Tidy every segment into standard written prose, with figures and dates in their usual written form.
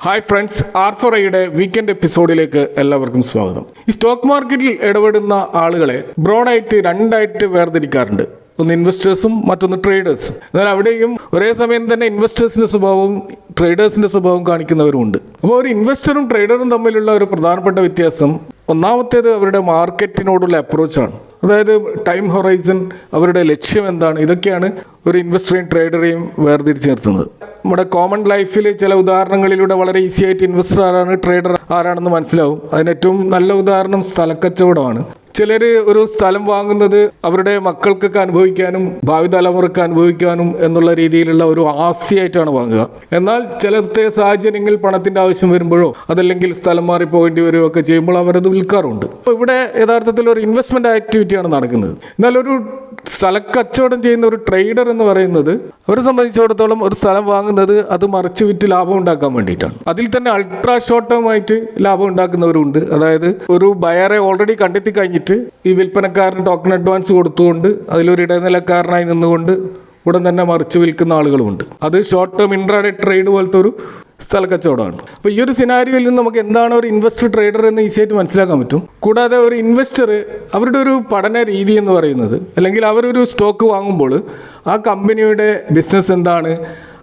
Hi friends, R4iയുടെ weekend എപ്പിസോഡിലേക്ക് എല്ലാവർക്കും സ്വാഗതം. ഈ സ്റ്റോക്ക് മാർക്കറ്റിൽ ഇടപെടുന്ന ആളുകളെ ബ്രോഡായിട്ട് രണ്ടായിട്ട് വേർതിരിക്കാറുണ്ട്. ഒന്ന് ഇൻവെസ്റ്റേഴ്സും മറ്റൊന്ന് ട്രേഡേഴ്സും. എന്നാൽ അവിടെയും ഒരേ സമയം തന്നെ ഇൻവെസ്റ്റേഴ്സിൻ്റെ സ്വഭാവവും ട്രേഡേഴ്സിൻ്റെ സ്വഭാവവും കാണിക്കുന്നവരുമുണ്ട്. അപ്പോൾ ഒരു ഇൻവെസ്റ്ററും ട്രേഡറും തമ്മിലുള്ള ഒരു പ്രധാനപ്പെട്ട വ്യത്യാസം ഒന്നാമത്തേത് അവരുടെ മാർക്കറ്റിനോടുള്ള അപ്രോച്ചാണ്. അതായത് ടൈം ഹൊറൈസൺ, അവരുടെ ലക്ഷ്യം എന്താണ്, ഇതൊക്കെയാണ് ഒരു ഇൻവെസ്റ്ററെയും ട്രേഡറെയും വേർതിരിച്ച് നിർത്തുന്നത്. നമ്മുടെ കോമൺ ലൈഫിൽ ചില ഉദാഹരണങ്ങളിലൂടെ വളരെ ഈസി ആയിട്ട് ഇൻവെസ്റ്റർ ആരാണ്, ട്രേഡർ ആരാണെന്ന് മനസ്സിലാവും. അതിന് ഏറ്റവും നല്ല ഉദാഹരണം സ്ഥലക്കച്ചവടമാണ്. ചിലർ ഒരു സ്ഥലം വാങ്ങുന്നത് അവരുടെ മക്കൾക്കൊക്കെ അനുഭവിക്കാനും ഭാവി തലമുറക്ക് അനുഭവിക്കാനും എന്നുള്ള രീതിയിലുള്ള ഒരു ആസ്തിയായിട്ടാണ് വാങ്ങുക. എന്നാൽ ചില പ്രത്യേക സാഹചര്യങ്ങളിൽ പണത്തിൻ്റെ ആവശ്യം വരുമ്പോഴോ അതല്ലെങ്കിൽ സ്ഥലം മാറി പോകേണ്ടി വരികയോ ഒക്കെ ചെയ്യുമ്പോൾ അവരത് വിൽക്കാറുണ്ട്. അപ്പോൾ ഇവിടെ യഥാർത്ഥത്തിൽ ഒരു ഇൻവെസ്റ്റ്മെൻറ്റ് ആക്ടിവിറ്റിയാണ് നടക്കുന്നത്. എന്നാൽ ഒരു സ്ഥലക്കച്ചവടം ചെയ്യുന്ന ഒരു ട്രേഡർ എന്ന് പറയുന്നത് അവരെ സംബന്ധിച്ചിടത്തോളം ഒരു സ്ഥലം വാങ്ങുന്നത് അത് മറിച്ച് വിറ്റ് ലാഭം ഉണ്ടാക്കാൻ വേണ്ടിയിട്ടാണ്. അതിൽ തന്നെ അൾട്രാ ഷോർട്ട് ടേം ആയിട്ട് ലാഭം ഉണ്ടാക്കുന്നവരുണ്ട്. അതായത് ഒരു ബയറെ ഓൾറെഡി കണ്ടെത്തി കഴിഞ്ഞിട്ട് ഈ വിൽപ്പനക്കാരന് ടോക്കൺ അഡ്വാൻസ് കൊടുത്തുകൊണ്ട് അതിലൊരു ഇടനിലക്കാരനായി നിന്നുകൊണ്ട് ഉടൻ തന്നെ മറിച്ച് വിൽക്കുന്ന ആളുകളുമുണ്ട്. അത് ഷോർട്ട് ടേം ഇൻട്രാഡേ ട്രേഡ് പോലത്തെ ഒരു സ്ഥലക്കച്ചവടമാണ്. അപ്പോൾ ഈ ഒരു സിനാരിയോയിൽ നിന്ന് നമുക്ക് എന്താണ് ഒരു ഇൻവെസ്റ്റർ ട്രേഡർ എന്ന് ഈസിയായിട്ട് മനസ്സിലാക്കാൻ പറ്റും. കൂടാതെ ഒരു ഇൻവെസ്റ്റർ അവരുടെ ഒരു പഠന രീതി എന്ന് പറയുന്നത്, അല്ലെങ്കിൽ അവരൊരു സ്റ്റോക്ക് വാങ്ങുമ്പോൾ ആ കമ്പനിയുടെ ബിസിനസ് എന്താണ്,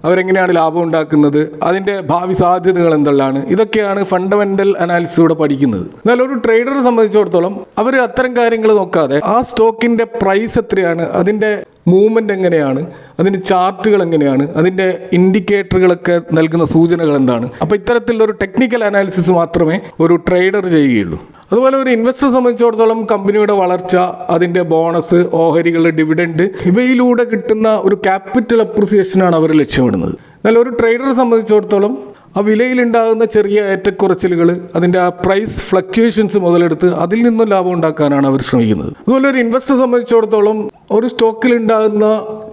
അവരെങ്ങനെയാണ് ലാഭം ഉണ്ടാക്കുന്നത്, അതിൻ്റെ ഭാവി സാധ്യതകൾ എന്തെല്ലാണ്, ഇതൊക്കെയാണ് ഫണ്ടമെൻ്റൽ അനാലിസിലൂടെ പഠിക്കുന്നത്. എന്നാൽ ഒരു ട്രേഡറെ സംബന്ധിച്ചിടത്തോളം അവർ അത്തരം കാര്യങ്ങൾ നോക്കാതെ ആ സ്റ്റോക്കിൻ്റെ പ്രൈസ് എത്രയാണ്, അതിൻ്റെ മൂവ്മെൻറ്റ് എങ്ങനെയാണ്, അതിൻ്റെ ചാർട്ടുകൾ എങ്ങനെയാണ്, അതിൻ്റെ ഇൻഡിക്കേറ്ററുകളൊക്കെ നൽകുന്ന സൂചനകൾ എന്താണ്, അപ്പോൾ ഇത്തരത്തിലുള്ളൊരു ടെക്നിക്കൽ അനാലിസിസ് മാത്രമേ ഒരു ട്രേഡർ ചെയ്യുകയുള്ളൂ. അതുപോലെ ഒരു ഇൻവെസ്റ്ററെ സംബന്ധിച്ചിടത്തോളം കമ്പനിയുടെ വളർച്ച, അതിൻ്റെ ബോണസ്, ഓഹരികൾ, ഡിവിഡൻഡ്, ഇവയിലൂടെ കിട്ടുന്ന ഒരു ക്യാപിറ്റൽ അപ്രിസിയേഷനാണ് അവർ ലക്ഷ്യമിടുന്നത്. എന്നാൽ ഒരു ട്രേഡറെ സംബന്ധിച്ചിടത്തോളം ആ വിലയിലുണ്ടാകുന്ന ചെറിയ ഏറ്റക്കുറച്ചിലുകൾ, അതിൻ്റെ ആ പ്രൈസ് ഫ്ലക്ച്വേഷൻസ് മുതലെടുത്ത് അതിൽ നിന്നും ലാഭം ഉണ്ടാക്കാനാണ് അവർ ശ്രമിക്കുന്നത്. അതുപോലെ ഒരു ഇൻവെസ്റ്ററെ സംബന്ധിച്ചിടത്തോളം ഒരു സ്റ്റോക്കിലുണ്ടാകുന്ന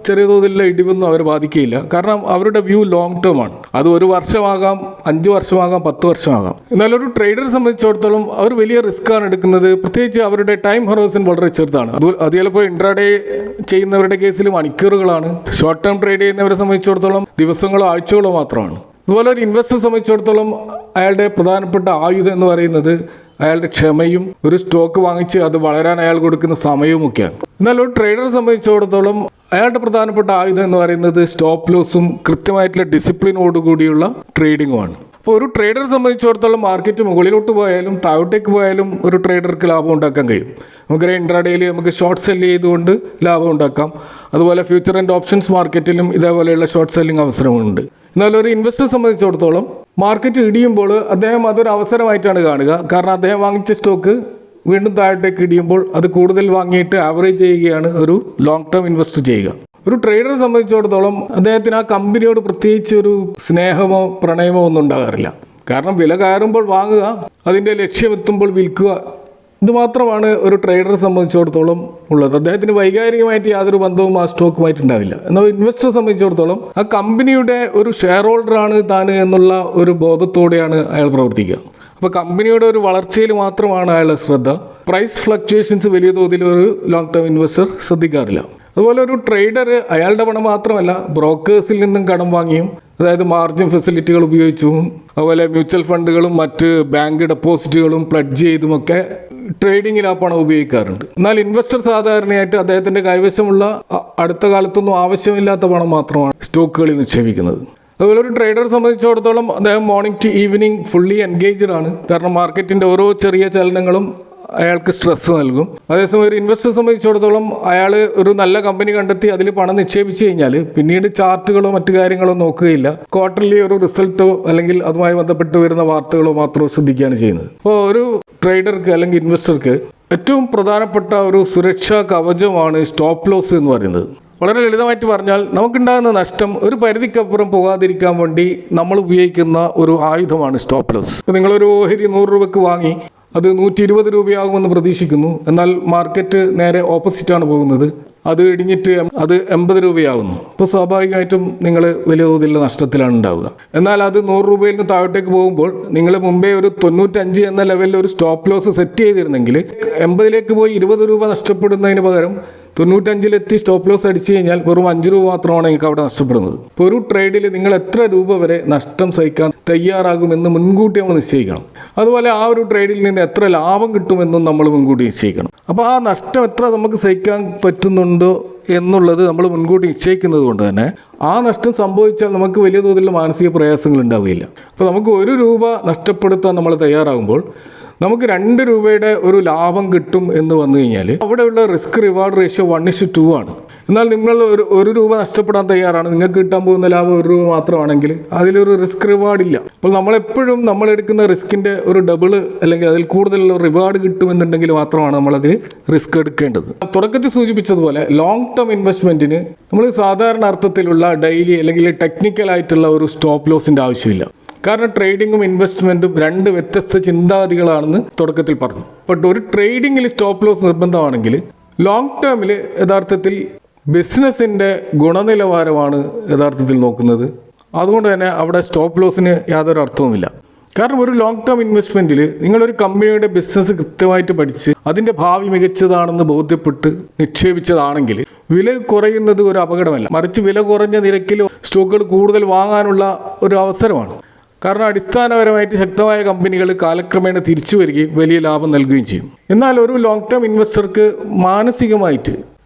ചെറിയ തോതിലുള്ള ഇടിവൊന്നും അവർ ബാധിക്കുകയില്ല. കാരണം അവരുടെ വ്യൂ ലോങ് ടേം ആണ്. അത് 1 വർഷമാകാം, 5 വർഷമാകാം, 10 വർഷമാകാം. എന്നാൽ ഒരു ട്രേഡറെ സംബന്ധിച്ചിടത്തോളം അവർ വലിയ റിസ്ക് ആണ് എടുക്കുന്നത്. പ്രത്യേകിച്ച് അവരുടെ ടൈം ഹൊറൈസൺ വളരെ ചെറുതാണ്. അത് ചിലപ്പോൾ ഇൻട്രാഡേ ചെയ്യുന്നവരുടെ കേസിൽ മണിക്കൂറുകളാണ്. ഷോർട്ട് ടേം ട്രേഡ് ചെയ്യുന്നവരെ സംബന്ധിച്ചിടത്തോളം ദിവസങ്ങളോ ആഴ്ചകളോ മാത്രമാണ്. അതുപോലെ ഒരു ഇൻവെസ്റ്ററെ സംബന്ധിച്ചിടത്തോളം അയാളുടെ പ്രധാനപ്പെട്ട ആയുധം എന്ന് പറയുന്നത് അയാളുടെ ക്ഷമയും ഒരു സ്റ്റോക്ക് വാങ്ങിച്ച് അത് വളരാൻ അയാൾ കൊടുക്കുന്ന സമയവുമൊക്കെയാണ്. എന്നാൽ ഒരു ട്രേഡറെ സംബന്ധിച്ചിടത്തോളം അയാളുടെ പ്രധാനപ്പെട്ട ആയുധം എന്ന് പറയുന്നത് സ്റ്റോപ്പ് ലോസും കൃത്യമായിട്ടുള്ള ഡിസിപ്ലിനോടുകൂടിയുള്ള ട്രേഡിങ്ങുമാണ്. അപ്പോൾ ഒരു ട്രേഡറെ സംബന്ധിച്ചിടത്തോളം മാർക്കറ്റ് മുകളിലോട്ട് പോയാലും താഴോട്ടേക്ക് പോയാലും ഒരു ട്രേഡർക്ക് ലാഭം ഉണ്ടാക്കാൻ കഴിയും. നമുക്കറിയാം, ഇൻട്രാഡേയിൽ നമുക്ക് ഷോർട്ട് സെല്ല് ചെയ്തുകൊണ്ട് ലാഭം ഉണ്ടാക്കാം. അതുപോലെ ഫ്യൂച്ചർ ആൻഡ് ഓപ്ഷൻസ് മാർക്കറ്റിലും ഇതേപോലെയുള്ള ഷോർട്ട് സെല്ലിംഗ് അവസരമുണ്ട്. എന്നാൽ ഒരു ഇൻവെസ്റ്ററെ സംബന്ധിച്ചിടത്തോളം മാർക്കറ്റ് ഇടിയുമ്പോൾ അദ്ദേഹം അതൊരു അവസരമായിട്ടാണ് കാണുക. കാരണം അദ്ദേഹം വാങ്ങിച്ച സ്റ്റോക്ക് വീണ്ടും താഴോട്ടേക്ക് ഇടിയുമ്പോൾ അത് കൂടുതൽ വാങ്ങിയിട്ട് ആവറേജ് ചെയ്യുകയാണ് ഒരു ലോങ് ടേം ഇൻവെസ്റ്റ് ചെയ്യുക. ഒരു ട്രേഡറെ സംബന്ധിച്ചിടത്തോളം അദ്ദേഹത്തിന് ആ കമ്പനിയോട് പ്രത്യേകിച്ച് ഒരു സ്നേഹമോ പ്രണയമോ ഒന്നും ഉണ്ടാകാറില്ല. കാരണം വില കയറുമ്പോൾ വാങ്ങുക, അതിൻ്റെ ലക്ഷ്യമെത്തുമ്പോൾ വിൽക്കുക, ഇത് മാത്രമാണ് ഒരു ട്രേഡറെ സംബന്ധിച്ചിടത്തോളം ഉള്ളത്. അദ്ദേഹത്തിന് വൈകാരികമായിട്ട് യാതൊരു ബന്ധവും ആ സ്റ്റോക്കുമായിട്ടുണ്ടാവില്ല. എന്നാൽ ഇൻവെസ്റ്ററെ സംബന്ധിച്ചിടത്തോളം ആ കമ്പനിയുടെ ഒരു ഷെയർ ഹോൾഡറാണ് താൻ എന്നുള്ള ഒരു ബോധത്തോടെയാണ് അയാൾ പ്രവർത്തിക്കുക. അപ്പോൾ കമ്പനിയുടെ ഒരു വളർച്ചയിൽ മാത്രമാണ് അയാളുടെ ശ്രദ്ധ. പ്രൈസ് ഫ്ലക്ച്വേഷൻസ് വലിയ തോതിൽ ഒരു ലോങ് ടേം ഇൻവെസ്റ്റർ ശ്രദ്ധിക്കാറില്ല. അതുപോലെ ഒരു ട്രേഡർ അയാളുടെ പണം മാത്രമല്ല ബ്രോക്കേഴ്സിൽ നിന്നും കടം വാങ്ങിയും, അതായത് മാർജിൻ ഫെസിലിറ്റികൾ ഉപയോഗിച്ചും, അതുപോലെ മ്യൂച്വൽ ഫണ്ടുകളും മറ്റ് ബാങ്ക് ഡെപ്പോസിറ്റുകളും പ്ലഡ്ജ് ചെയ്തുമൊക്കെ ട്രേഡിങ്ങിൽ ആ പണം ഉപയോഗിക്കാറുണ്ട്. എന്നാൽ ഇൻവെസ്റ്റർ സാധാരണയായിട്ട് അദ്ദേഹത്തിൻ്റെ കൈവശമുള്ള അടുത്ത കാലത്തൊന്നും ആവശ്യമില്ലാത്ത പണം മാത്രമാണ് സ്റ്റോക്കുകളിൽ നിക്ഷേപിക്കുന്നത്. അതുപോലെ ഒരു ട്രേഡറെ സംബന്ധിച്ചിടത്തോളം അദ്ദേഹം morning to evening fully engaged ആണ്. കാരണം മാർക്കറ്റിൻ്റെ ഓരോ ചെറിയ ചലനങ്ങളും അയാൾക്ക് സ്ട്രെസ് നൽകും. അതേസമയം ഒരു ഇൻവെസ്റ്ററെ സംബന്ധിച്ചിടത്തോളം അയാൾ ഒരു നല്ല കമ്പനി കണ്ടെത്തി അതിൽ പണം നിക്ഷേപിച്ചു കഴിഞ്ഞാൽ പിന്നീട് ചാർട്ടുകളോ മറ്റു കാര്യങ്ങളോ നോക്കുകയില്ല. ക്വാർട്ടർലി ഒരു റിസൾട്ടോ അല്ലെങ്കിൽ അതുമായി ബന്ധപ്പെട്ട് വരുന്ന വാർത്തകളോ മാത്രം ശ്രദ്ധിക്കുകയാണ് ചെയ്യുന്നത്. അപ്പോൾ ഒരു ട്രേഡർക്ക് അല്ലെങ്കിൽ ഇൻവെസ്റ്റർക്ക് ഏറ്റവും പ്രധാനപ്പെട്ട ഒരു സുരക്ഷാ കവചമാണ് സ്റ്റോപ്പ് ലോസ് എന്ന് പറയുന്നത്. വളരെ ലളിതമായിട്ട് പറഞ്ഞാൽ നമുക്കുണ്ടാകുന്ന നഷ്ടം ഒരു പരിധിക്കപ്പുറം പോകാതിരിക്കാൻ വേണ്ടി നമ്മൾ ഉപയോഗിക്കുന്ന ഒരു ആയുധമാണ് സ്റ്റോപ്പ് ലോസ്. ഇപ്പോൾ നിങ്ങളൊരു ഓഹരി 100 രൂപയ്ക്ക് വാങ്ങി അത് 120 രൂപയാകുമെന്ന് പ്രതീക്ഷിക്കുന്നു. എന്നാൽ മാർക്കറ്റ് നേരെ ഓപ്പോസിറ്റാണ് പോകുന്നത്. അത് ഇടിഞ്ഞിട്ട് അത് 80 രൂപയാകുന്നു. ഇപ്പോൾ സ്വാഭാവികമായിട്ടും നിങ്ങൾ വലിയ തോതിലുള്ള നഷ്ടത്തിലാണ് ഉണ്ടാവുക. എന്നാൽ അത് 100 രൂപയിൽ നിന്ന് താഴോട്ടേക്ക് പോകുമ്പോൾ നിങ്ങൾ മുമ്പേ ഒരു 95 എന്ന ലെവലിൽ ഒരു സ്റ്റോപ്പ് ലോസ് സെറ്റ് ചെയ്തിരുന്നെങ്കിൽ 80ലേക്ക് പോയി 20 രൂപ നഷ്ടപ്പെടുന്നതിന് പകരം 95-ലെത്തി സ്റ്റോപ്പ് ലോസ് അടിച്ചു കഴിഞ്ഞാൽ വെറും 5 രൂപ മാത്രമാണ് നിങ്ങൾക്ക് അവിടെ നഷ്ടപ്പെടുന്നത്. ഇപ്പോൾ ഒരു ട്രേഡിൽ നിങ്ങൾ എത്ര രൂപ വരെ നഷ്ടം സഹിക്കാൻ തയ്യാറാകുമെന്ന് മുൻകൂട്ടി നമ്മൾ നിശ്ചയിക്കണം. അതുപോലെ ആ ഒരു ട്രേഡിൽ നിന്ന് എത്ര ലാഭം കിട്ടുമെന്നും നമ്മൾ മുൻകൂട്ടി നിശ്ചയിക്കണം. അപ്പോൾ ആ നഷ്ടം എത്ര നമുക്ക് സഹിക്കാൻ പറ്റുന്നുണ്ടോ എന്നുള്ളത് നമ്മൾ മുൻകൂട്ടി നിശ്ചയിക്കുന്നത് കൊണ്ട് തന്നെ ആ നഷ്ടം സംഭവിച്ചാൽ നമുക്ക് വലിയ തോതിലുള്ള മാനസിക പ്രയാസങ്ങൾ ഉണ്ടാവുകയില്ല. അപ്പോൾ നമുക്ക് 1 രൂപ നഷ്ടപ്പെടുത്താൻ നമ്മൾ തയ്യാറാകുമ്പോൾ നമുക്ക് 2 രൂപയുടെ ഒരു ലാഭം കിട്ടും എന്ന് വന്നു കഴിഞ്ഞാൽ അവിടെയുള്ള റിസ്ക് റിവാർഡ് റേഷ്യോ 1:2 ആണ്. എന്നാൽ നിങ്ങൾ ഒരു രൂപ നഷ്ടപ്പെടാൻ തയ്യാറാണ്, നിങ്ങൾക്ക് കിട്ടാൻ പോകുന്ന ലാഭം 1 രൂപ മാത്രമാണെങ്കിൽ അതിലൊരു റിസ്ക് റിവാർഡ് ഇല്ല. അപ്പോൾ നമ്മളെപ്പോഴും നമ്മളെടുക്കുന്ന റിസ്കിൻ്റെ ഒരു ഡബിള് അല്ലെങ്കിൽ അതിൽ കൂടുതലുള്ള റിവാർഡ് കിട്ടുമെന്നുണ്ടെങ്കിൽ മാത്രമാണ് നമ്മളതിൽ റിസ്ക് എടുക്കേണ്ടത്. തുടക്കത്തിൽ സൂചിപ്പിച്ചതുപോലെ ലോങ് ടേം ഇൻവെസ്റ്റ്മെൻറ്റിന് നമ്മൾ സാധാരണ അർത്ഥത്തിലുള്ള ഡെയിലി അല്ലെങ്കിൽ ടെക്നിക്കലായിട്ടുള്ള ഒരു സ്റ്റോപ്പ് ലോസിൻ്റെ ആവശ്യമില്ല. കാരണം ട്രേഡിങ്ങും ഇൻവെസ്റ്റ്മെൻറ്റും 2 വ്യത്യസ്ത ചിന്താഗതികളാണെന്ന് തുടക്കത്തിൽ പറഞ്ഞു. ബട്ട് ഒരു ട്രേഡിങ്ങിൽ സ്റ്റോപ്പ് ലോസ് നിർബന്ധമാണെങ്കിൽ ലോങ് ടേമിൽ യഥാർത്ഥത്തിൽ ബിസിനസ്സിൻ്റെ ഗുണനിലവാരമാണ് യഥാർത്ഥത്തിൽ നോക്കുന്നത്. അതുകൊണ്ട് തന്നെ അവിടെ സ്റ്റോപ്പ് ലോസിന് യാതൊരു അർത്ഥവുമില്ല. കാരണം ഒരു ലോങ് ടേം ഇൻവെസ്റ്റ്മെൻറ്റിൽ നിങ്ങളൊരു കമ്പനിയുടെ ബിസിനസ് കൃത്യമായിട്ട് പഠിച്ച് അതിൻ്റെ ഭാവി മികച്ചതാണെന്ന് ബോധ്യപ്പെട്ട് നിക്ഷേപിച്ചതാണെങ്കിൽ വില കുറയുന്നത് ഒരു അപകടമല്ല, മറിച്ച് വില കുറഞ്ഞ നിരക്കിൽ സ്റ്റോക്കുകൾ കൂടുതൽ വാങ്ങാനുള്ള ഒരു അവസരമാണ്. കാരണം അടിസ്ഥാനപരമായിട്ട് ശക്തമായ കമ്പനികൾ കാലക്രമേണ തിരിച്ചു വരികയും വലിയ ലാഭം നൽകുകയും ചെയ്യും. എന്നാൽ ഒരു ലോങ് ടേം ഇൻവെസ്റ്റർക്ക് മാനസികമായിട്ട്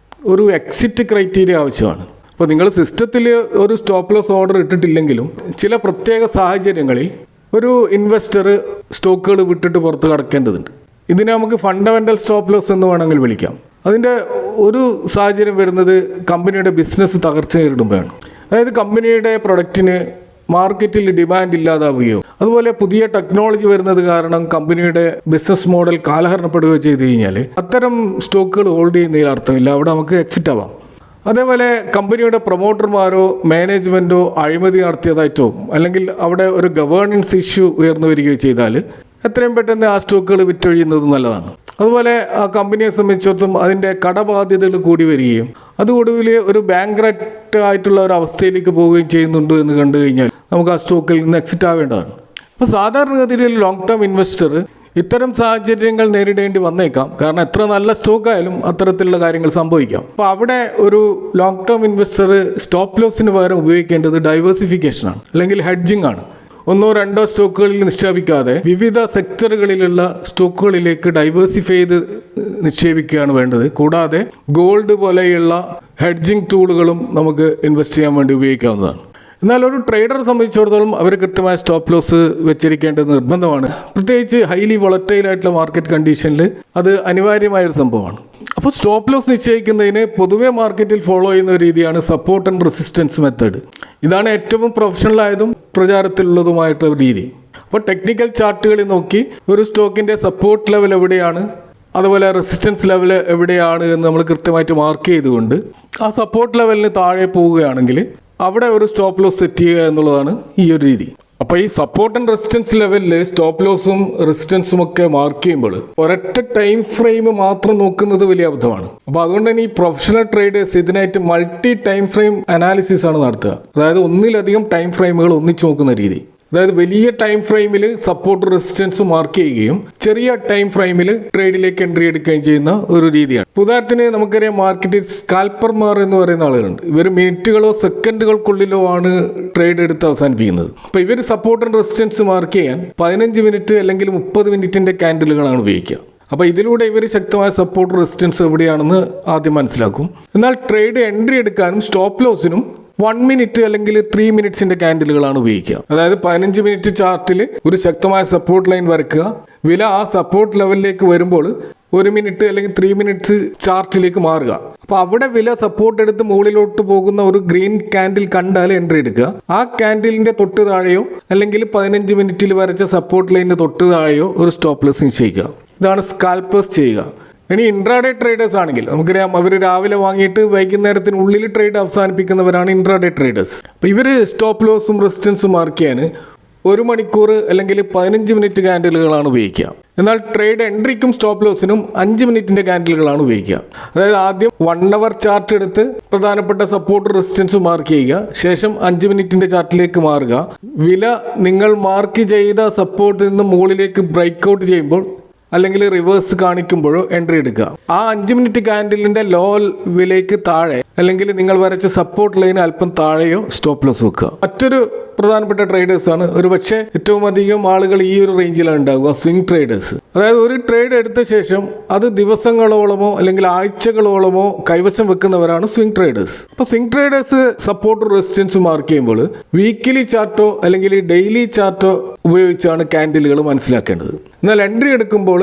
ഒരു എക്സിറ്റ് ക്രൈറ്റീരിയ ആവശ്യമാണ്. അപ്പോൾ നിങ്ങൾ സിസ്റ്റത്തിൽ ഒരു സ്റ്റോപ്പ് ലോസ് ഓർഡർ ഇട്ടിട്ടില്ലെങ്കിലും ചില പ്രത്യേക സാഹചര്യങ്ങളിൽ ഒരു ഇൻവെസ്റ്റർ സ്റ്റോക്കുകൾ വിട്ടിട്ട് പുറത്ത് കടക്കേണ്ടതുണ്ട്. ഇതിനെ നമുക്ക് ഫണ്ടമെൻ്റൽ സ്റ്റോപ്പ് ലോസ് എന്ന് വേണമെങ്കിൽ വിളിക്കാം. അതിൻ്റെ ഒരു സാഹചര്യം വരുന്നത് കമ്പനിയുടെ ബിസിനസ് തകർച്ച നേരിടുമ്പോഴാണ്. അതായത് കമ്പനിയുടെ പ്രൊഡക്റ്റിന് മാർക്കറ്റിൽ ഡിമാൻഡ് ഇല്ലാതാവുകയോ അതുപോലെ പുതിയ ടെക്നോളജി വരുന്നത് കാരണം കമ്പനിയുടെ ബിസിനസ് മോഡൽ കാലഹരണപ്പെടുകയോ ചെയ്ത് കഴിഞ്ഞാൽ അത്തരം സ്റ്റോക്കുകൾ ഹോൾഡ് ചെയ്യുന്നതിൽ അർത്ഥമില്ല, അവിടെ നമുക്ക് എക്സിറ്റ് ആവാം. അതേപോലെ കമ്പനിയുടെ പ്രൊമോട്ടർമാരോ മാനേജ്മെൻറ്റോ അഴിമതി നടത്തിയതായിട്ടോ അല്ലെങ്കിൽ അവിടെ ഒരു ഗവേണൻസ് ഇഷ്യൂ ഉയർന്നു വരികയോ ചെയ്താൽ എത്രയും പെട്ടെന്ന് ആ സ്റ്റോക്കുകൾ വിറ്റൊഴിയുന്നത് നല്ലതാണ്. അതുപോലെ ആ കമ്പനിയെ സംബന്ധിച്ചിടത്തോളം അതിൻ്റെ കടബാധ്യതകൾ കൂടി വരികയും അത് ഒടുവിൽ ഒരു ബാങ്ക്രപ്റ്റ് ആയിട്ടുള്ള ഒരു അവസ്ഥയിലേക്ക് പോവുകയും ചെയ്യുന്നുണ്ട് എന്ന് കണ്ടു കഴിഞ്ഞാൽ നമുക്ക് ആ സ്റ്റോക്കിൽ നിന്ന് എക്സിറ്റ് ആവേണ്ടതാണ്. അപ്പോൾ സാധാരണഗതിയിൽ ലോങ് ടേം ഇൻവെസ്റ്റർ ഇത്തരം സാഹചര്യങ്ങൾ നേരിടേണ്ടി വന്നേക്കാം. കാരണം എത്ര നല്ല സ്റ്റോക്കായാലും അത്തരത്തിലുള്ള കാര്യങ്ങൾ സംഭവിക്കാം. അപ്പോൾ അവിടെ ഒരു ലോങ് ടേം ഇൻവെസ്റ്റർ സ്റ്റോപ്പ് ലോസിന് പകരം ഉപയോഗിക്കേണ്ടത് ഡൈവേഴ്സിഫിക്കേഷനാണ് അല്ലെങ്കിൽ ഹെഡ്ജിങ് ആണ്. 1-2 സ്റ്റോക്കുകളിൽ നിക്ഷേപിക്കാതെ വിവിധ സെക്ടറുകളിലുള്ള സ്റ്റോക്കുകളിലേക്ക് ഡൈവേഴ്സിഫൈ ചെയ്ത് നിക്ഷേപിക്കുകയാണ് വേണ്ടത്. കൂടാതെ ഗോൾഡ് പോലെയുള്ള ഹെഡ്ജിങ് ടൂളുകളും നമുക്ക് ഇൻവെസ്റ്റ് ചെയ്യാൻ വേണ്ടി ഉപയോഗിക്കാവുന്നതാണ്. എന്നാൽ ഒരു ട്രേഡറെ സംബന്ധിച്ചിടത്തോളം അവർ കൃത്യമായ സ്റ്റോപ്പ് ലോസ് വെച്ചിരിക്കേണ്ടത് നിർബന്ധമാണ്. പ്രത്യേകിച്ച് ഹൈലി വോളറ്റൈൽ ആയിട്ടുള്ള മാർക്കറ്റ് കണ്ടീഷനിൽ അത് അനിവാര്യമായൊരു സംഭവമാണ്. അപ്പോൾ സ്റ്റോപ്പ് ലോസ് നിശ്ചയിക്കുന്നതിന് പൊതുവെ മാർക്കറ്റിൽ ഫോളോ ചെയ്യുന്ന ഒരു രീതിയാണ് സപ്പോർട്ട് ആൻഡ് റെസിസ്റ്റൻസ് മെത്തേഡ്. ഇതാണ് ഏറ്റവും പ്രൊഫഷണലായതും പ്രചാരത്തിലുള്ളതുമായിട്ടുള്ള രീതി. അപ്പോൾ ടെക്നിക്കൽ ചാർട്ടുകളിൽ നോക്കി ഒരു സ്റ്റോക്കിൻ്റെ സപ്പോർട്ട് ലെവൽ എവിടെയാണ് അതുപോലെ റെസിസ്റ്റൻസ് ലെവൽ എവിടെയാണ് എന്ന് നമ്മൾ കൃത്യമായിട്ട് മാർക്ക് ചെയ്തുകൊണ്ട് ആ സപ്പോർട്ട് ലെവലിന് താഴെ പോവുകയാണെങ്കിൽ അവിടെ ഒരു സ്റ്റോപ്പ് ലോസ് സെറ്റ് ചെയ്യുക എന്നുള്ളതാണ് ഈ ഒരു രീതി. അപ്പോൾ ഈ സപ്പോർട്ട് ആൻഡ് റെസിസ്റ്റൻസ് ലെവലിൽ സ്റ്റോപ്പ് ലോസും റെസിസ്റ്റൻസും ഒക്കെ മാർക്ക് ചെയ്യുമ്പോൾ ഒരൊറ്റ ടൈം ഫ്രെയിം മാത്രം നോക്കുന്നത് വലിയ അബദ്ധമാണ്. അപ്പോൾ അതുകൊണ്ട് തന്നെ ഈ പ്രൊഫഷണൽ ട്രേഡേഴ്സ് ഇതിനായിട്ട് മൾട്ടി ടൈം ഫ്രെയിം അനാലിസിസ് ആണ് നടത്തുക. അതായത് ഒന്നിലധികം ടൈം ഫ്രെയിമുകൾ ഒന്നിച്ചു നോക്കുന്ന രീതി. അതായത് വലിയ ടൈം ഫ്രെയിമിൽ സപ്പോർട്ട് റെസിസ്റ്റൻസ് മാർക്ക് ചെയ്യുകയും ചെറിയ ടൈം ഫ്രെയിമിൽ ട്രേഡിലേക്ക് എൻട്രി എടുക്കുകയും ചെയ്യുന്ന ഒരു രീതിയാണ്. ഉദാഹരണത്തിന് നമുക്കറിയാം മാർക്കറ്റിൽ സ്കാൽപ്പർമാർ എന്ന് പറയുന്ന ആളുകളുണ്ട്. ഇവർ മിനിറ്റുകളോ സെക്കൻഡുകൾക്കുള്ളിലോ ആണ് ട്രേഡ് എടുത്ത് അവസാനിപ്പിക്കുന്നത്. അപ്പോൾ ഇവർ സപ്പോർട്ട് ആൻഡ് റെസിസ്റ്റൻസ് മാർക്ക് ചെയ്യാൻ 15 മിനിറ്റ് അല്ലെങ്കിൽ 30 മിനിറ്റിൻ്റെ ക്യാൻഡിലുകളാണ് ഉപയോഗിക്കുക. അപ്പോൾ ഇതിലൂടെ ഇവർ ശക്തമായ സപ്പോർട്ട് റെസിസ്റ്റൻസ് എവിടെയാണെന്ന് ആദ്യം മനസ്സിലാക്കും. എന്നാൽ ട്രേഡ് എൻട്രി എടുക്കാനും സ്റ്റോപ്പ് ലോസിനും 1 മിനിറ്റ് അല്ലെങ്കിൽ 3 മിനിറ്റ്സിൻ്റെ ക്യാൻഡിലുകളാണ് ഉപയോഗിക്കുക. അതായത് 15 മിനിറ്റ് ചാർട്ടിൽ ഒരു ശക്തമായ സപ്പോർട്ട് ലൈൻ വരയ്ക്കുക. വില ആ സപ്പോർട്ട് ലെവലിലേക്ക് വരുമ്പോൾ 1 മിനിറ്റ് അല്ലെങ്കിൽ 3 മിനിറ്റ്സ് ചാർട്ടിലേക്ക് മാറുക. അപ്പോൾ അവിടെ വില സപ്പോർട്ട് എടുത്ത് മുകളിലോട്ട് പോകുന്ന ഒരു ഗ്രീൻ ക്യാൻഡിൽ കണ്ടാൽ എൻട്രി എടുക്കുക. ആ ക്യാൻഡിലിൻ്റെ തൊട്ട് താഴെയോ അല്ലെങ്കിൽ 15 മിനിറ്റിൽ വരച്ച സപ്പോർട്ട് ലൈനിന് തൊട്ട് താഴെയോ ഒരു സ്റ്റോപ്പ് ലോസ് നിശ്ചയിക്കുക. ഇതാണ് സ്കാൽപ്പേഴ്സ് ചെയ്യുക. ഇനി ഇൻട്രാഡേ ട്രേഡേഴ്സ് ആണെങ്കിൽ നമുക്കറിയാം അവർ രാവിലെ വാങ്ങിയിട്ട് വൈകുന്നേരത്തിനുള്ളിൽ ട്രേഡ് അവസാനിപ്പിക്കുന്നവരാണ് ഇൻട്രാഡേ ട്രേഡേഴ്സ്. അപ്പോൾ ഇവർ സ്റ്റോപ്പ് ലോസും റെസിസ്റ്റൻസും മാർക്ക് ചെയ്യാൻ 1 മണിക്കൂർ അല്ലെങ്കിൽ 15 മിനിറ്റ് ക്യാൻഡിലുകളാണ് ഉപയോഗിക്കുക. എന്നാൽ ട്രേഡ് എൻട്രിക്കും സ്റ്റോപ്പ് ലോസിനും 5 മിനിറ്റിൻ്റെ ക്യാൻഡിലുകളാണ് ഉപയോഗിക്കുക. അതായത് ആദ്യം 1 അവർ ചാർട്ട് എടുത്ത് പ്രധാനപ്പെട്ട സപ്പോർട്ട് റെസിസ്റ്റൻസ് മാർക്ക് ചെയ്യുക. ശേഷം 5 മിനിറ്റിൻ്റെ ചാർട്ടിലേക്ക് മാറുക. വില നിങ്ങൾ മാർക്ക് ചെയ്ത സപ്പോർട്ടിൽ നിന്ന് മുകളിലേക്ക് ബ്രേക്ക് ഔട്ട് ചെയ്യുമ്പോൾ അല്ലെങ്കിൽ റിവേഴ്സ് കാണിക്കുമ്പോഴോ എൻട്രി എടുക്കുക. ആ 5 മിനിറ്റ് ക്യാൻഡിലിന്റെ ലോ വിലയ്ക്ക് താഴെ അല്ലെങ്കിൽ നിങ്ങൾ വരച്ച സപ്പോർട്ട് ലൈന് അല്പം താഴെയോ സ്റ്റോപ്പ് ലോസ് വെക്കുക. മറ്റൊരു പ്രധാനപ്പെട്ട ട്രേഡേഴ്സ് ആണ് ഒരു പക്ഷേ ഏറ്റവും അധികം ആളുകൾ ഈ ഒരു റേഞ്ചിലാണ് ഉണ്ടാവുക, സ്വിംഗ് ട്രേഡേഴ്സ്. അതായത് ഒരു ട്രേഡ് എടുത്ത ശേഷം അത് ദിവസങ്ങളോളമോ അല്ലെങ്കിൽ ആഴ്ചകളോളമോ കൈവശം വെക്കുന്നവരാണ് സ്വിംഗ് ട്രേഡേഴ്സ്. അപ്പോൾ swing traders support resistance mark ചെയ്യുമ്പോൾ വീക്കിലി ചാർട്ടോ അല്ലെങ്കിൽ ഡെയിലി ചാർട്ടോ ഉപയോഗിച്ചാണ് ക്യാൻഡിലുകൾ മനസ്സിലാക്കേണ്ടത്. എന്നാൽ എൻട്രി എടുക്കുമ്പോൾ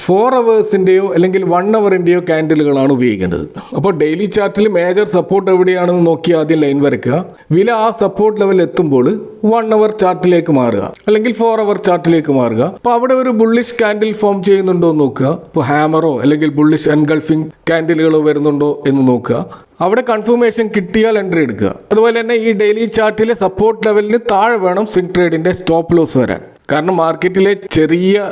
4 അവേഴ്സിൻ്റെയോ അല്ലെങ്കിൽ 1 അവറിൻ്റെയോ ക്യാൻഡിലുകളാണ് ഉപയോഗിക്കേണ്ടത്. അപ്പോൾ ഡെയിലി ചാർട്ടിൽ മേജർ സപ്പോർട്ട് എവിടെയാണെന്ന് നോക്കി ആദ്യം ലൈൻ വരയ്ക്കുക. വില ആ സപ്പോർട്ട് ലെവൽ എത്തുമ്പോൾ 1 അവർ ചാർട്ടിലേക്ക് മാറുക അല്ലെങ്കിൽ 4 അവർ ചാർട്ടിലേക്ക് മാറുക. അപ്പോൾ അവിടെ ഒരു ബുള്ളിഷ് ക്യാൻഡിൽ ഫോം ചെയ്യുന്നുണ്ടോ എന്ന് നോക്കുക. ഇപ്പോൾ ഹാമറോ അല്ലെങ്കിൽ ബുള്ളിഷ് എൻഗൾഫിംഗ് ക്യാൻഡിലുകളോ വരുന്നുണ്ടോ എന്ന് നോക്കുക. അവിടെ കൺഫർമേഷൻ കിട്ടിയാൽ എൻട്രി എടുക്കുക. അതുപോലെ തന്നെ ഈ ഡെയിലി ചാർട്ടിലെ സപ്പോർട്ട് ലെവലിന് താഴെ വേണം സ്വിംഗ് ട്രേഡിൻ്റെ സ്റ്റോപ്പ് ലോസ് വരാൻ. കാരണം മാർക്കറ്റിലെ ചെറിയ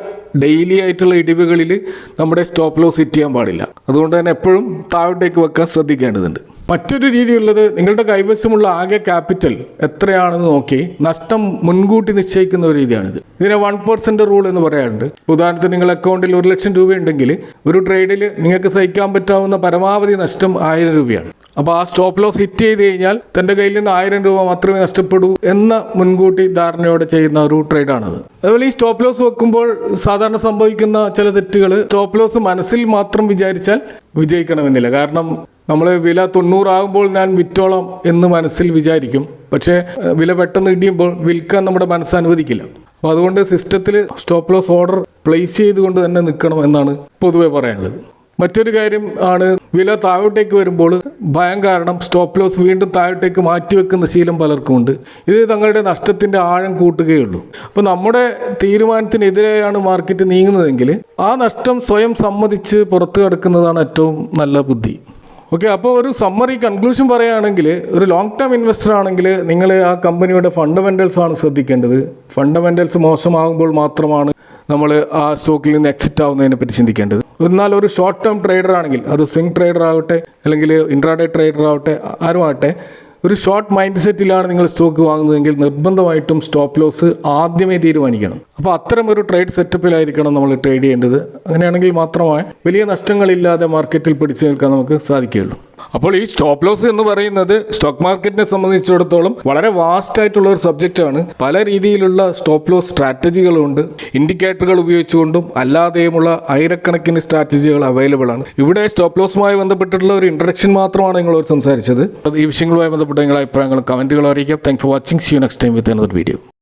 ഡെയിലി ആയിട്ടുള്ള ഇടിവുകളിൽ നമ്മുടെ സ്റ്റോപ്പ് ലോസ് ഹിറ്റ് ചെയ്യാൻ പാടില്ല. അതുകൊണ്ട് തന്നെ എപ്പോഴും താഴോട്ടേക്ക് വെക്കാൻ ശ്രദ്ധിക്കേണ്ടതുണ്ട്. മറ്റൊരു രീതിയുള്ളത് നിങ്ങളുടെ കൈവശമുള്ള ആകെ ക്യാപിറ്റൽ എത്രയാണെന്ന് നോക്കി നഷ്ടം മുൻകൂട്ടി നിശ്ചയിക്കുന്ന ഒരു രീതിയാണിത്. ഇതിനെ 1% റൂൾ എന്ന് പറയാറുണ്ട്. ഉദാഹരണത്തിന് നിങ്ങൾ അക്കൗണ്ടിൽ 1 ലക്ഷം രൂപ ഉണ്ടെങ്കിൽ ഒരു ട്രേഡിൽ നിങ്ങൾക്ക് സഹിക്കാൻ പറ്റാവുന്ന പരമാവധി നഷ്ടം 1000 രൂപയാണ്. അപ്പോൾ ആ സ്റ്റോപ്പ് ലോസ് ഹിറ്റ് ചെയ്ത് കഴിഞ്ഞാൽ തൻ്റെ കയ്യിൽ നിന്ന് 1000 രൂപ മാത്രമേ നഷ്ടപ്പെടൂ എന്ന മുൻകൂട്ടി ധാരണയോടെ ചെയ്യുന്ന ഒരു ട്രേഡാണത്. അതുപോലെ ഈ സ്റ്റോപ്പ് ലോസ് വെക്കുമ്പോൾ സാധാരണ സംഭവിക്കുന്ന ചില തെറ്റുകൾ, സ്റ്റോപ്പ് ലോസ് മനസ്സിൽ മാത്രം വിചാരിച്ചാൽ വിജയിക്കണമെന്നില്ല. കാരണം നമ്മൾ വില 90 ആകുമ്പോൾ ഞാൻ വിറ്റോളാം എന്ന് മനസ്സിൽ വിചാരിക്കും. പക്ഷേ വില പെട്ടെന്ന് ഇടിയുമ്പോൾ വിൽക്കാൻ നമ്മുടെ മനസ്സ് അനുവദിക്കില്ല. അപ്പോൾ അതുകൊണ്ട് സിസ്റ്റത്തിൽ സ്റ്റോപ്പ് ലോസ് ഓർഡർ പ്ലേസ് ചെയ്തുകൊണ്ട് തന്നെ നിൽക്കണം എന്നാണ് പൊതുവെ പറയാനുള്ളത്. മറ്റൊരു കാര്യം ആണ് വില താഴോട്ടേക്ക് വരുമ്പോൾ ഭയം കാരണം സ്റ്റോപ്പ് ലോസ് വീണ്ടും താഴോട്ടേക്ക് മാറ്റിവെക്കുന്ന ശീലം പലർക്കുമുണ്ട്. ഇത് തങ്ങളുടെ നഷ്ടത്തിൻ്റെ ആഴം കൂട്ടുകയുള്ളൂ. അപ്പോൾ നമ്മുടെ തീരുമാനത്തിനെതിരെയാണ് മാർക്കറ്റ് നീങ്ങുന്നതെങ്കിൽ ആ നഷ്ടം സ്വയം സമ്മതിച്ച് പുറത്തു കടക്കുന്നതാണ് ഏറ്റവും നല്ല ബുദ്ധി. ഓക്കെ, അപ്പോൾ ഒരു സമ്മറി കൺക്ലൂഷൻ പറയുകയാണെങ്കിൽ ഒരു ലോങ് ടേം ഇൻവെസ്റ്റർ ആണെങ്കിൽ നിങ്ങൾ ആ കമ്പനിയുടെ ഫണ്ടമെൻ്റൽസ് ആണ് ശ്രദ്ധിക്കേണ്ടത്. ഫണ്ടമെൻ്റൽസ് മോശമാകുമ്പോൾ മാത്രമാണ് നമ്മൾ ആ സ്റ്റോക്കിൽ നിന്ന് എക്സിറ്റ് ആവുന്നതിനെ പറ്റി ചിന്തിക്കേണ്ടത്. എന്നാൽ ഒരു ഷോർട്ട് ടേം ട്രേഡർ ആണെങ്കിൽ അത് സ്വിംഗ് ട്രേഡർ ആവട്ടെ അല്ലെങ്കിൽ ഇൻട്രാഡേ ട്രേഡർ ആവട്ടെ ആരുമാവട്ടെ, ഒരു ഷോർട്ട് മൈൻഡ് സെറ്റിലാണ് നിങ്ങൾ സ്റ്റോക്ക് വാങ്ങുന്നതെങ്കിൽ നിർബന്ധമായിട്ടും സ്റ്റോപ്പ് ലോസ് ആദ്യമേ തീരുമാനിക്കണം. അപ്പോൾ അത്തരം ഒരു ട്രേഡ് സെറ്റപ്പിലായിരിക്കണം നമ്മൾ ട്രേഡ് ചെയ്യേണ്ടത്. അങ്ങനെയാണെങ്കിൽ മാത്രമേ വലിയ നഷ്ടങ്ങളില്ലാതെ മാർക്കറ്റിൽ പിടിച്ചു നിൽക്കാൻ നമുക്ക് സാധിക്കുകയുള്ളൂ. അപ്പോൾ ഈ സ്റ്റോപ്പ് ലോസ് എന്ന് പറയുന്നത് സ്റ്റോക്ക് മാർക്കറ്റിനെ സംബന്ധിച്ചിടത്തോളം വളരെ വാസ്റ്റ് ആയിട്ടുള്ള ഒരു സബ്ജക്റ്റാണ്. പല രീതിയിലുള്ള സ്റ്റോപ്പ് ലോസ് സ്ട്രാറ്റജികളുണ്ട്. ഇൻഡിക്കേറ്ററുകൾ ഉപയോഗിച്ചുകൊണ്ടും അല്ലാതെയുമുള്ള ആയിരക്കണക്കിന് സ്ട്രാറ്റജികൾ അവൈലബിൾ ആണ്. ഇവിടെ സ്റ്റോപ്പ് ലോസുമായി ബന്ധപ്പെട്ടിട്ടുള്ള ഒരു ഇൻട്രഡക്ഷൻ മാത്രമാണ് നിങ്ങളോട് സംസാരിച്ചത്. ഈ വിഷയങ്ങളുമായി ബന്ധപ്പെട്ട നിങ്ങളുടെ അഭിപ്രായങ്ങളും കമൻറ്റുകളും അറിയിക്കാം. Thank for watching. See you next time with another video.